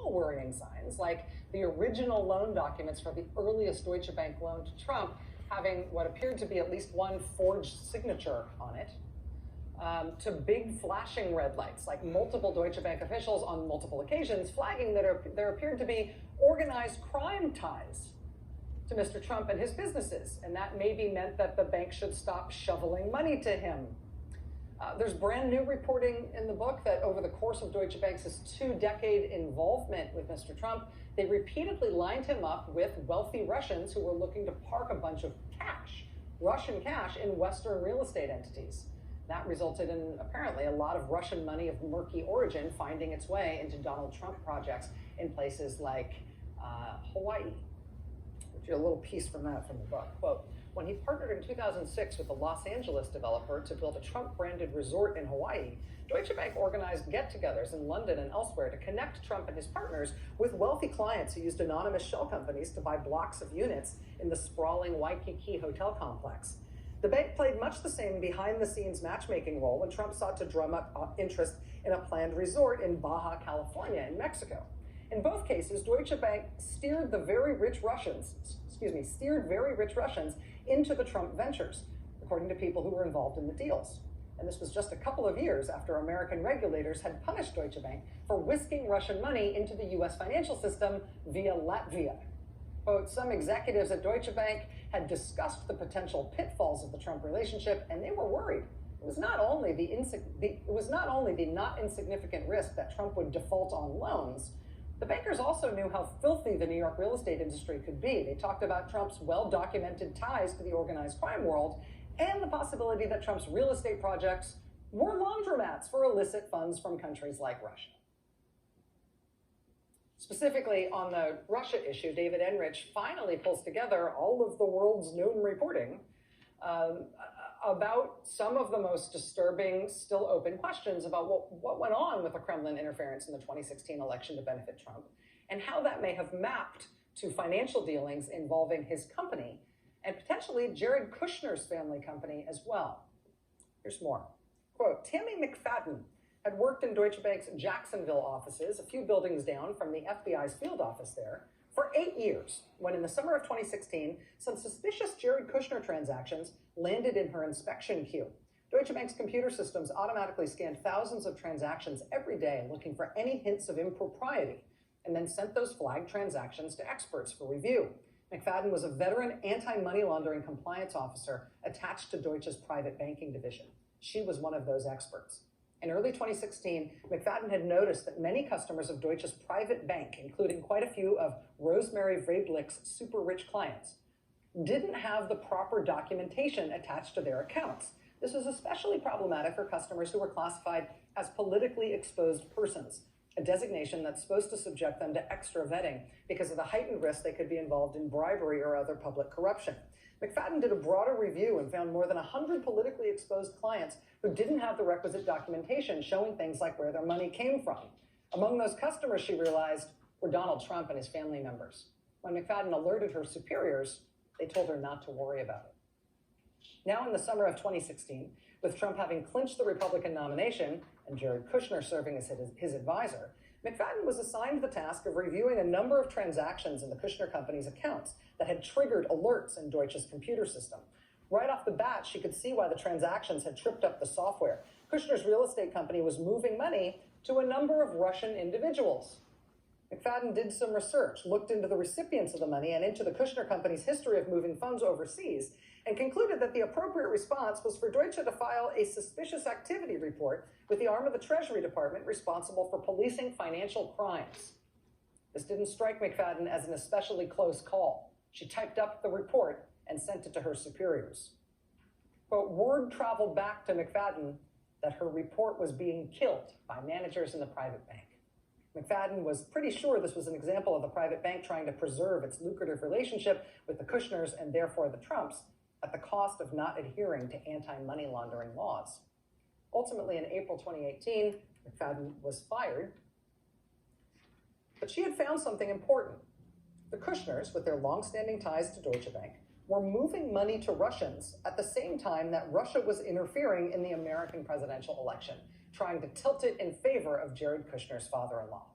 small worrying signs, like the original loan documents for the earliest Deutsche Bank loan to Trump having what appeared to be at least one forged signature on it, to big flashing red lights, like multiple Deutsche Bank officials on multiple occasions flagging that there appeared to be organized crime ties to Mr. Trump and his businesses, and that maybe meant that the bank should stop shoveling money to him. There's brand new reporting in the book that over the course of Deutsche Bank's 2-decade involvement with Mr. Trump, they repeatedly lined him up with wealthy Russians who were looking to park a bunch of cash, Russian cash, in Western real estate entities. That resulted in apparently a lot of Russian money of murky origin finding its way into Donald Trump projects in places like Hawaii. I'll read you a little piece from that from the book. Quote, when he partnered in 2006 with a Los Angeles developer to build a Trump-branded resort in Hawaii, Deutsche Bank organized get-togethers in London and elsewhere to connect Trump and his partners with wealthy clients who used anonymous shell companies to buy blocks of units in the sprawling Waikiki hotel complex. The bank played much the same behind-the-scenes matchmaking role when Trump sought to drum up interest in a planned resort in Baja California in Mexico. In both cases, Deutsche Bank steered very rich Russians into the Trump ventures, according to people who were involved in the deals. And this was just a couple of years after American regulators had punished Deutsche Bank for whisking Russian money into the US financial system via Latvia. Quote, some executives at Deutsche Bank had discussed the potential pitfalls of the Trump relationship, and they were worried. It was not only the not insignificant risk that Trump would default on loans. The bankers also knew how filthy the New York real estate industry could be. They talked about Trump's well-documented ties to the organized crime world and the possibility that Trump's real estate projects were laundromats for illicit funds from countries like Russia. Specifically on the Russia issue, David Enrich finally pulls together all of the world's known reporting about some of the most disturbing, still open questions about what went on with the Kremlin interference in the 2016 election to benefit Trump, and how that may have mapped to financial dealings involving his company, and potentially Jared Kushner's family company as well. Here's more. Quote, Tammy McFadden had worked in Deutsche Bank's Jacksonville offices, a few buildings down from the FBI's field office there, for 8 years, when in the summer of 2016, some suspicious Jared Kushner transactions landed in her inspection queue. Deutsche Bank's computer systems automatically scanned thousands of transactions every day looking for any hints of impropriety, and then sent those flagged transactions to experts for review. McFadden was a veteran anti-money laundering compliance officer attached to Deutsche's private banking division. She was one of those experts. In early 2016, McFadden had noticed that many customers of Deutsche's private bank, including quite a few of Rosemary Vrablich's super rich clients, didn't have the proper documentation attached to their accounts. This was especially problematic for customers who were classified as politically exposed persons, a designation that's supposed to subject them to extra vetting because of the heightened risk they could be involved in bribery or other public corruption. McFadden did a broader review and found more than 100 politically exposed clients who didn't have the requisite documentation showing things like where their money came from. Among those customers, she realized, were Donald Trump and his family members. When McFadden alerted her superiors, they told her not to worry about it. Now in the summer of 2016, with Trump having clinched the Republican nomination and Jared Kushner serving as his advisor, McFadden was assigned the task of reviewing a number of transactions in the Kushner company's accounts that had triggered alerts in Deutsche's computer system. Right off the bat, she could see why the transactions had tripped up the software. Kushner's real estate company was moving money to a number of Russian individuals. McFadden did some research, looked into the recipients of the money and into the Kushner company's history of moving funds overseas, and concluded that the appropriate response was for Deutsche to file a suspicious activity report with the arm of the Treasury Department responsible for policing financial crimes. This didn't strike McFadden as an especially close call. She typed up the report and sent it to her superiors. Quote, word traveled back to McFadden that her report was being killed by managers in the private bank. McFadden was pretty sure this was an example of the private bank trying to preserve its lucrative relationship with the Kushners and therefore the Trumps at the cost of not adhering to anti-money laundering laws. Ultimately, in April 2018, McFadden was fired, but she had found something important. The Kushners, with their long-standing ties to Deutsche Bank, were moving money to Russians at the same time that Russia was interfering in the American presidential election, trying to tilt it in favor of Jared Kushner's father-in-law.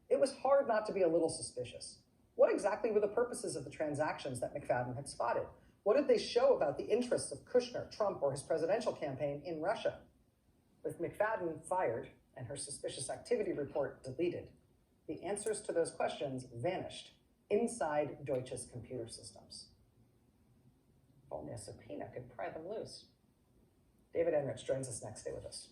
It was hard not to be a little suspicious. What exactly were the purposes of the transactions that McFadden had spotted? What did they show about the interests of Kushner, Trump, or his presidential campaign in Russia? With McFadden fired and her suspicious activity report deleted, the answers to those questions vanished inside Deutsche's computer systems. If only a subpoena could pry them loose. David Enrich joins us next. Stay with us.